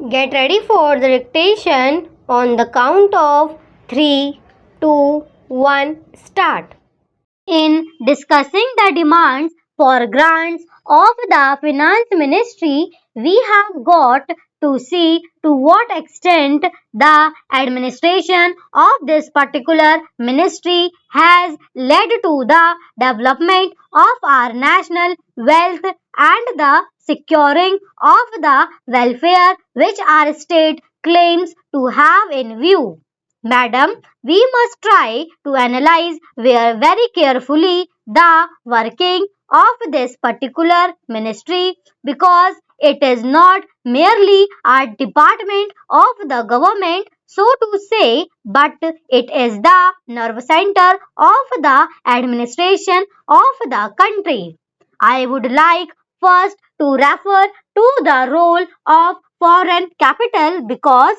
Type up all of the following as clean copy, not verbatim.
Get ready for the dictation on the count of 3, 2, 1, start. In discussing the demands for grants of the Finance Ministry, we have got to see to what extent the administration of this particular ministry has led to the development of our national wealth and the securing of the welfare which our state claims to have in view. Madam, we must try to analyze very carefully the working of this particular ministry because it is not merely a department of the government, so to say, but it is the nerve center of the administration of the country. I would like first to refer to the role of foreign capital because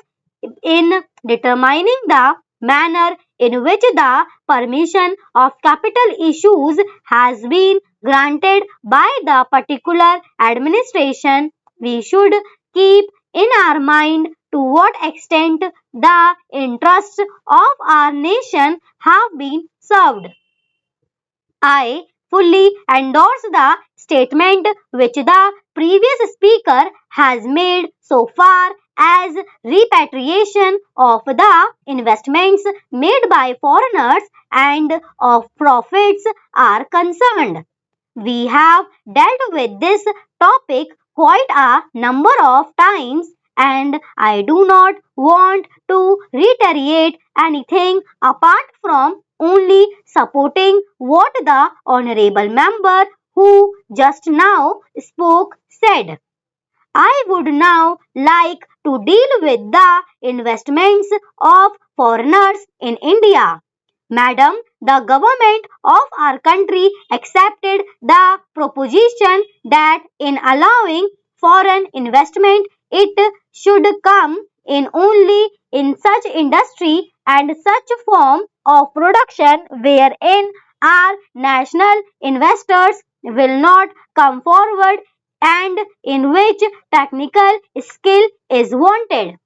in determining the manner in which the permission of capital issues has been granted by the particular administration, we should keep in our mind to what extent the interests of our nation have been served. I fully endorse the statement which the previous speaker has made so far as repatriation of the investments made by foreigners and of profits are concerned. We have dealt with this topic quite a number of times and I do not want to reiterate anything apart from only supporting what the honorable member who just now spoke said. I would now like to deal with the investments of foreigners in India. Madam, the government of our country accepted the proposition that in allowing foreign investment, it should come in only in such industry and such form of production wherein our national investors will not come forward and in which technical skill is wanted.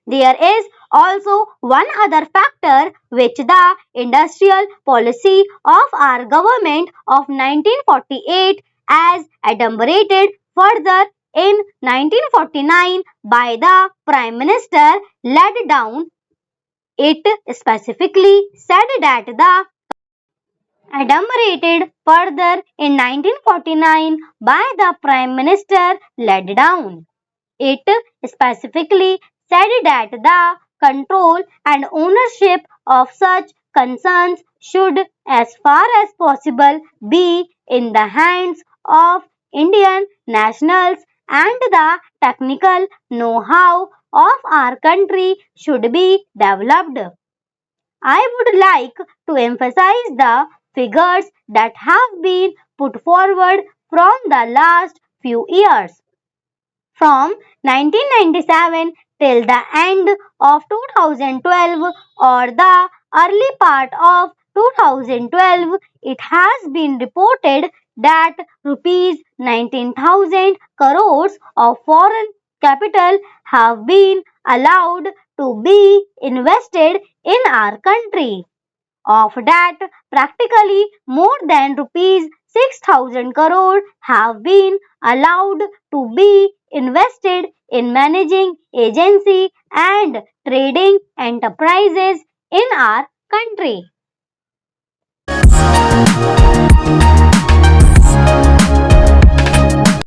There is also one other factor which the industrial policy of our government of 1948 as adumbrated further in 1949 by the Prime Minister laid down. It specifically said that the adumbrated further in 1949 by the Prime Minister laid down. It specifically said that the control and ownership of such concerns should, as far as possible, be in the hands of Indian nationals and the technical know-how of our country should be developed. I would like to emphasize the figures that have been put forward from the last few years. From 1997 till the end of 2012 or the early part of 2012, it has been reported that rupees 19,000 crores of foreign capital have been allowed to be invested in our country. Of that, practically more than rupees 6,000 crore have been allowed to be invested in managing agency and trading enterprises in our country.